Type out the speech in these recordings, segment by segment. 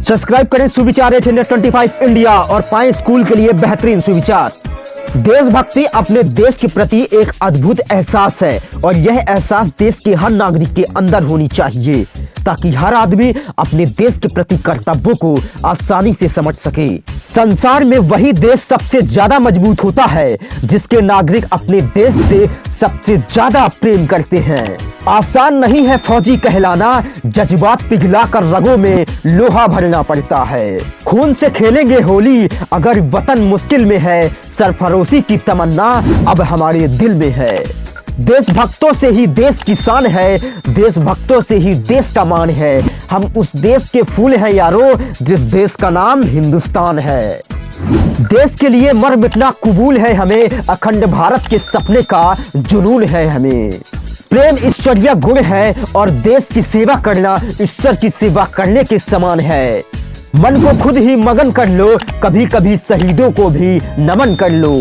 Subscribe करें सुविचार 825 India और पाएं स्कूल के लिए बेहतरीन सुविचार। देशभक्ति अपने देश के प्रति एक अद्भुत एहसास है और यह एहसास देश के हर नागरिक के अंदर होनी चाहिए ताकि हर आदमी अपने देश के प्रति कर्तव्यों को आसानी से समझ सके। संसार में वही देश सबसे ज्यादा मजबूत होता है जिसके नागरिक अपने देश से सबसे ज्यादा प्रेम करते हैं। आसान नहीं है फौजी कहलाना, जज्बात पिघलाकर रगों में लोहा भरना पड़ता है। खून से खेलेंगे होली अगर वतन मुश्किल में है, सरफरोशी की तमन्ना अब हमारे दिल में है। देशभक्तों से ही देश की शान है, देशभक्तों से ही देश का मान है। हम उस देश के फूल हैं यारो जिस देश का नाम हिंदुस्तान है। देश के लिए मर मिटना कबूल है हमें, अखंड भारत के सपने का जुनून है हमें। प्रेम ईश्वरीय गुण है और देश की सेवा करना ईश्वर की सेवा करने के समान है। मन को खुद ही मगन कर लो, कभी कभी शहीदों को भी नमन कर लो।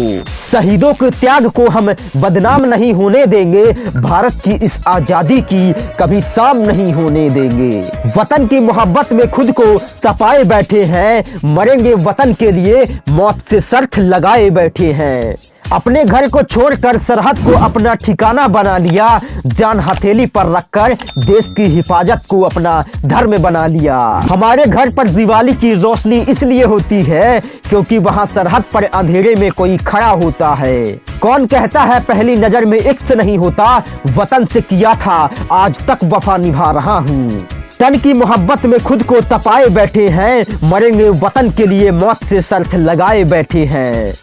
शहीदों के त्याग को हम बदनाम नहीं होने देंगे, भारत की इस आजादी की कभी शाम नहीं होने देंगे। वतन की मोहब्बत में खुद को तपाए बैठे हैं, मरेंगे वतन के लिए मौत से शर्त लगाए बैठे हैं। अपने घर को छोड़कर सरहद को अपना ठिकाना बना लिया, जान हथेली पर रखकर देश की हिफाजत को अपना धर्म बना लिया। हमारे घर पर दिवाली की रोशनी इसलिए होती है क्योंकि वहाँ सरहद पर अंधेरे में कोई खड़ा होता है। कौन कहता है पहली नजर में इश्क नहीं होता, वतन से किया था आज तक वफा निभा रहा हूँ। तन की मोहब्बत में खुद को तपाए बैठे हैं, मरेंगे वतन के लिए मौत से शर्त लगाए बैठे हैं।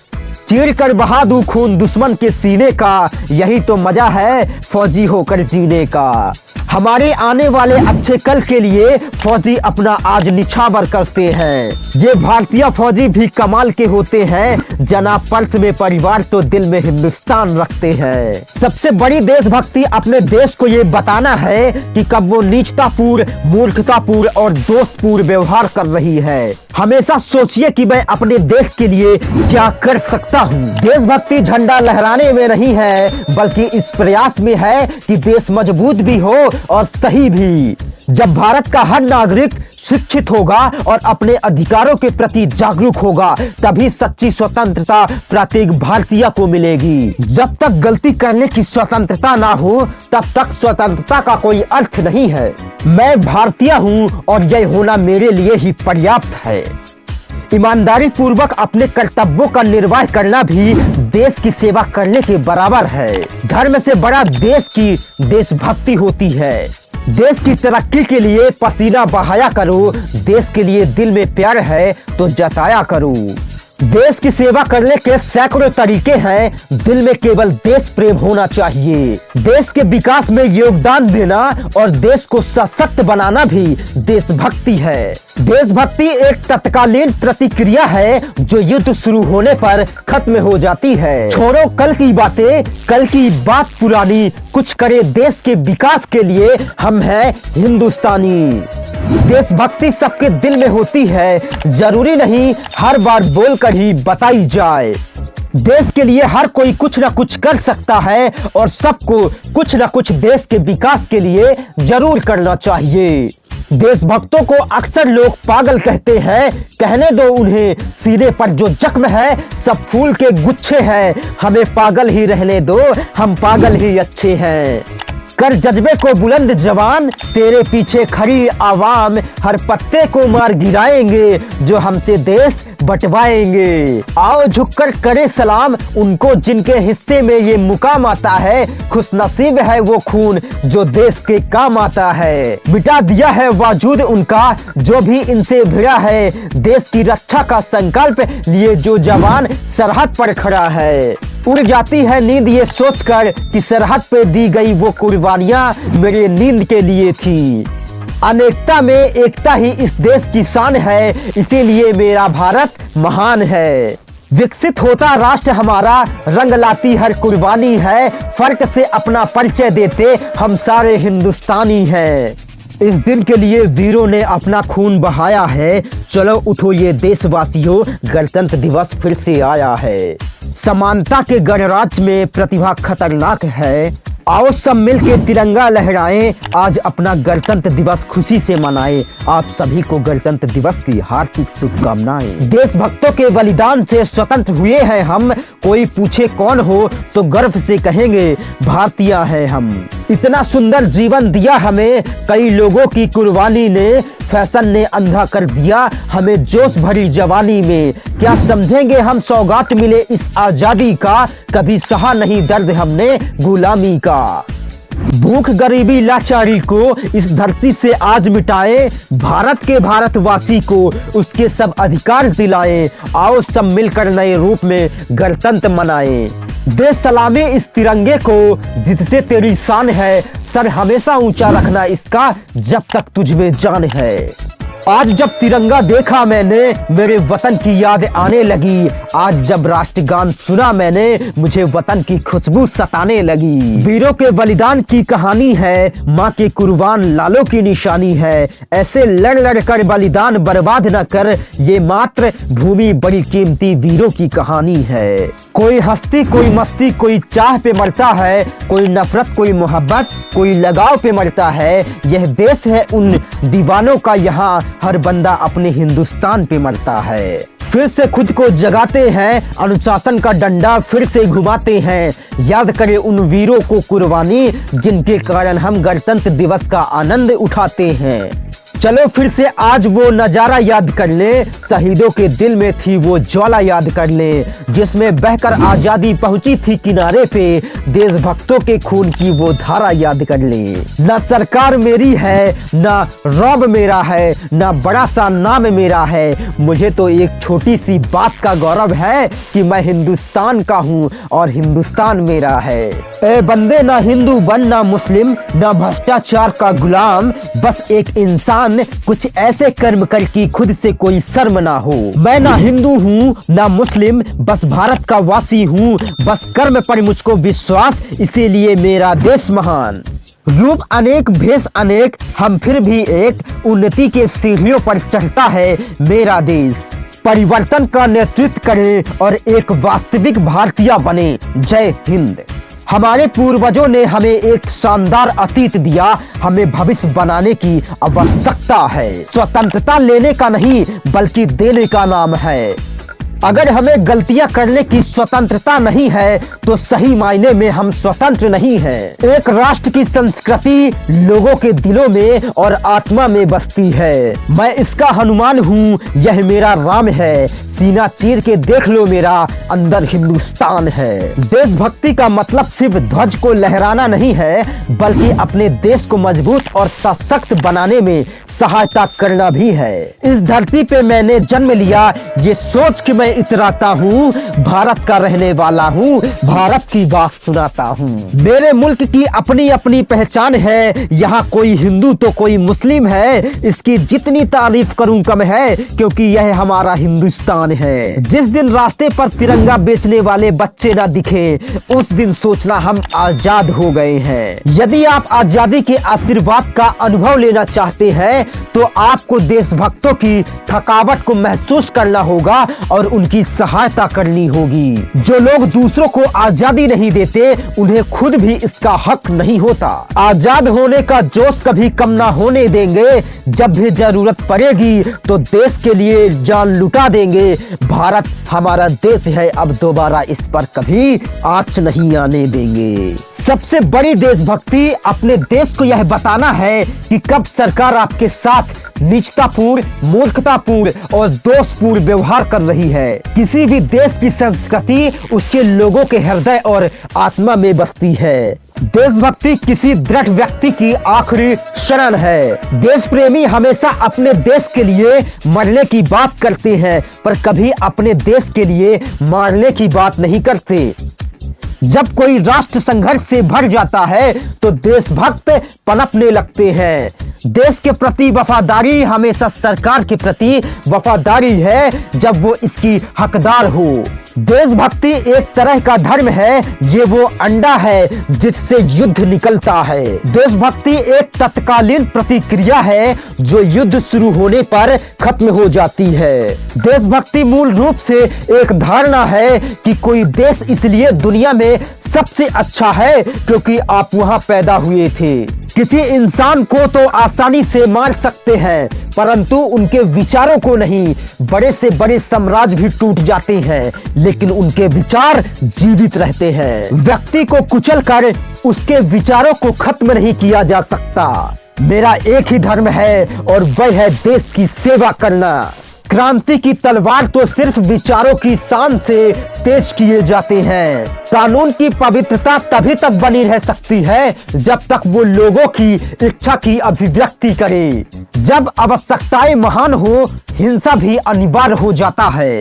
चीर कर बहा दूं खून दुश्मन के सीने का, यही तो मजा है फौजी होकर जीने का। हमारे आने वाले अच्छे कल के लिए फौजी अपना आज निछावर करते हैं। ये भारतीय फौजी भी कमाल के होते हैं, जना पर्स में परिवार तो दिल में हिंदुस्तान रखते हैं। सबसे बड़ी देशभक्ति अपने देश को ये बताना है कि कब वो नीचतापूर्ण, मूर्खतापूर्ण और दोस्तपूर्ण व्यवहार कर रही है। हमेशा सोचिए कि मैं अपने देश के लिए क्या कर सकता हूँ। देशभक्ति झंडा लहराने में नहीं है बल्कि इस प्रयास में है कि देश मजबूत भी हो और सही भी। जब भारत का हर नागरिक शिक्षित होगा और अपने अधिकारों के प्रति जागरूक होगा तभी सच्ची स्वतंत्रता प्रत्येक भारतीय को मिलेगी। जब तक गलती करने की स्वतंत्रता ना हो तब तक स्वतंत्रता का कोई अर्थ नहीं है। मैं भारतीय हूँ और यह होना मेरे लिए ही पर्याप्त है। ईमानदारी पूर्वक अपने कर्तव्यों का निर्वाह करना भी देश की सेवा करने के बराबर है। धर्म से बड़ा देश की देशभक्ति होती है। देश की तरक्की के लिए पसीना बहाया करो, देश के लिए दिल में प्यार है तो जताया करो। देश की सेवा करने के सैकड़ों तरीके हैं, दिल में केवल देश प्रेम होना चाहिए। देश के विकास में योगदान देना और देश को सशक्त बनाना भी देशभक्ति है। देशभक्ति एक तत्कालीन प्रतिक्रिया है जो युद्ध शुरू होने पर खत्म हो जाती है। छोड़ो कल की बातें, कल की बात पुरानी, कुछ करे देश के विकास के लिए, हम हैं हिंदुस्तानी। देशभक्ति सबके दिल में होती है, जरूरी नहीं हर बार बोलकर ही बताई जाए। देश के लिए हर कोई कुछ न कुछ कर सकता है और सबको कुछ न कुछ देश के विकास के लिए जरूर करना चाहिए। देशभक्तों को अक्सर लोग पागल कहते हैं, कहने दो उन्हें, सीने पर जो जख्म है सब फूल के गुच्छे हैं। हमें पागल ही रहने दो, हम पागल ही अच्छे हैं। कर जज्बे को बुलंद जवान, तेरे पीछे खड़ी आवाम हर पत्ते को मार गिराएंगे जो हमसे देश बंटवाएंगे। आओ झुककर करे सलाम उनको जिनके हिस्से में ये मुकाम आता है, खुशनसीब है वो खून जो देश के काम आता है। मिटा दिया है वजूद उनका जो भी इनसे भिड़ा है, देश की रक्षा का संकल्प लिए जो जवान सरहद पर खड़ा है। उड़ जाती है नींद ये सोचकर कि सरहद पे दी गई वो कुर्बानियां मेरे नींद के लिए थी। अनेकता में एकता ही इस देश की शान है, इसीलिए मेरा भारत महान है। विकसित होता राष्ट्र हमारा, रंग लाती हर कुर्बानी है, फर्क से अपना परिचय देते हम सारे हिंदुस्तानी हैं। इस दिन के लिए वीरों ने अपना खून बहाया है, चलो उठो ये देशवासियों, गणतंत्र दिवस फिर से आया है। समानता के गणराज्य में प्रतिभा खतरनाक है, आओ सब मिलके तिरंगा लहराएं, आज अपना गणतंत्र दिवस खुशी से मनाएं। आप सभी को गणतंत्र दिवस की हार्दिक शुभकामनाएं। देशभक्तों के बलिदान से स्वतंत्र हुए हैं हम, कोई पूछे कौन हो तो गर्व से कहेंगे भारतीय हैं हम। इतना सुंदर जीवन दिया हमें कई लोगों की कुर्बानी ने, फैशन ने अंधा कर दिया हमें जोश भरी जवानी में। क्या समझेंगे हम सौगात मिले इस आजादी का, कभी सहा नहीं दर्द हमने गुलामी का। भूख गरीबी लाचारी को इस धरती से आज मिटाए, भारत के भारतवासी को उसके सब अधिकार दिलाए। आओ सब मिलकर नए रूप में गणतंत्र मनाएं। दे सलामी इस तिरंगे को जिससे तेरी शान है, सर हमेशा ऊंचा रखना इसका जब तक तुझ में जान है। आज जब तिरंगा देखा मैंने मेरे वतन की याद आने लगी, आज जब राष्ट्रगान सुना मैंने मुझे वतन की खुशबू सताने लगी। वीरों के बलिदान की कहानी है, माँ के कुर्बान लालों की निशानी है। ऐसे लड़ लड़ कर बलिदान बर्बाद न कर, ये मात्र भूमि बड़ी कीमती वीरों की कहानी है। कोई हस्ती कोई मस्ती कोई चाह पे मरता है, कोई नफरत कोई मोहब्बत कोई लगाव पे मरता है। यह देश है उन दीवानों का, यहाँ हर बंदा अपने हिंदुस्तान पे मरता है। फिर से खुद को जगाते हैं, अनुशासन का डंडा फिर से घुमाते हैं। याद करें उन वीरों को कुर्बानी, जिनके कारण हम गणतंत्र दिवस का आनंद उठाते हैं। चलो फिर से आज वो नजारा याद कर ले, शहीदों के दिल में थी वो ज्वाला याद कर ले, जिसमें बहकर आजादी पहुंची थी किनारे पे। देशभक्तों के खून की वो धारा याद कर ले। ना सरकार मेरी है ना रौब मेरा है, ना बड़ा सा नाम मेरा है, मुझे तो एक छोटी सी बात का गौरव है कि मैं हिंदुस्तान का हूँ और हिंदुस्तान मेरा है। ए बंदे ना हिंदू बन ना मुस्लिम, ना भ्रष्टाचार का गुलाम, बस एक इंसान कुछ ऐसे कर्म कर कि खुद से कोई शर्म ना हो। मैं ना हिंदू हूँ ना मुस्लिम, बस भारत का वासी हूँ, बस कर्म पर मुझको विश्वास, इसीलिए मेरा देश महान। रूप अनेक भेष अनेक, हम फिर भी एक, उन्नति के सीढ़ियों पर चढ़ता है मेरा देश। परिवर्तन का नेतृत्व करे और एक वास्तविक भारतीय बने। जय हिंद। हमारे पूर्वजों ने हमें एक शानदार अतीत दिया, हमें भविष्य बनाने की आवश्यकता है। स्वतंत्रता लेने का नहीं बल्कि देने का नाम है। अगर हमें गलतियां करने की स्वतंत्रता नहीं है तो सही मायने में हम स्वतंत्र नहीं हैं। एक राष्ट्र की संस्कृति लोगों के दिलों में और आत्मा में बसती है। मैं इसका हनुमान हूँ, यह मेरा राम है, सीना चीर के देख लो मेरा अंदर हिंदुस्तान है। देशभक्ति का मतलब सिर्फ ध्वज को लहराना नहीं है, बल्कि अपने देश को मजबूत और सशक्त बनाने में सहायता करना भी है। इस धरती पे मैंने जन्म लिया ये सोच कि मैं इतराता हूँ, भारत का रहने वाला हूँ, भारत की बात सुनाता हूँ। मेरे मुल्क की अपनी अपनी पहचान है, यहाँ कोई हिंदू तो कोई मुस्लिम है, इसकी जितनी तारीफ करूँ कम है, क्योंकि यह हमारा हिंदुस्तान है। जिस दिन रास्ते पर तिरंगा बेचने वाले बच्चे ना दिखे, उस दिन सोचना हम आजाद हो गए हैं। यदि आप आजादी के आशीर्वाद का अनुभव लेना चाहते हैं तो आपको देशभक्तों की थकावट को महसूस करना होगा और उनकी सहायता करनी होगी। जो लोग दूसरों को आजादी नहीं देते, उन्हें खुद भी इसका हक नहीं होता। आजाद होने का जोश कभी कम ना होने देंगे, जब भी जरूरत पड़ेगी तो देश के लिए जान लुटा देंगे। भारत हमारा देश है, अब दोबारा इस पर कभी आँच नहीं आने देंगे। सबसे बड़ी देशभक्ति अपने देश को यह बताना है कि कब सरकार आपके साथ नीचतापूर्ण, मूर्खतापूर्ण और दोषपूर्ण व्यवहार कर रही है। किसी भी देश की संस्कृति उसके लोगों के हृदय और आत्मा में बसती है। देशभक्ति किसी दृढ़ व्यक्ति की आखिरी शरण है। देश प्रेमी हमेशा अपने देश के लिए मरने की बात करते हैं, पर कभी अपने देश के लिए मारने की बात नहीं करते। जब कोई राष्ट्र संघर्ष से भर जाता है तो देशभक्त पनपने लगते हैं। देश के प्रति वफादारी हमेशा सरकार के प्रति वफादारी है, जब वो इसकी हकदार हो। देशभक्ति एक तरह का धर्म है, ये वो अंडा है जिससे युद्ध निकलता है। देशभक्ति एक तत्कालीन प्रतिक्रिया है जो युद्ध शुरू होने पर खत्म हो जाती है। देशभक्ति मूल रूप से एक धारणा है कि कोई देश इसलिए दुनिया में में सबसे अच्छा है क्योंकि आप वहां पैदा हुए थे। किसी इंसान को तो आसानी से मार सकते हैं परंतु उनके विचारों को नहीं। बड़े से बड़े साम्राज्य भी टूट जाते हैं लेकिन उनके विचार जीवित रहते हैं। व्यक्ति को कुचल कर उसके विचारों को खत्म नहीं किया जा सकता। मेरा एक ही धर्म है और वह है देश की सेवा करना। क्रांति की तलवार तो सिर्फ विचारों की शान से तेज किए जाते हैं। कानून की पवित्रता तभी तक बनी रह सकती है जब तक वो लोगों की इच्छा की अभिव्यक्ति करे। जब आवश्यकताएं महान हो, हिंसा भी अनिवार्य हो जाता है।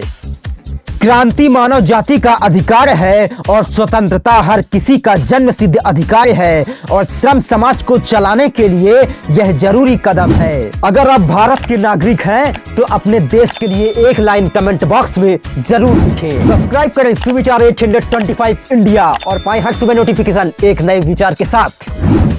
क्रांति मानव जाति का अधिकार है और स्वतंत्रता हर किसी का जन्म सिद्ध अधिकार है और श्रम समाज को चलाने के लिए यह जरूरी कदम है। अगर आप भारत के नागरिक हैं तो अपने देश के लिए एक लाइन कमेंट बॉक्स में जरूर लिखें। सब्सक्राइब करें सुविचार 825 इंडिया और पाएं हर सुबह नोटिफिकेशन एक नए विचार के साथ।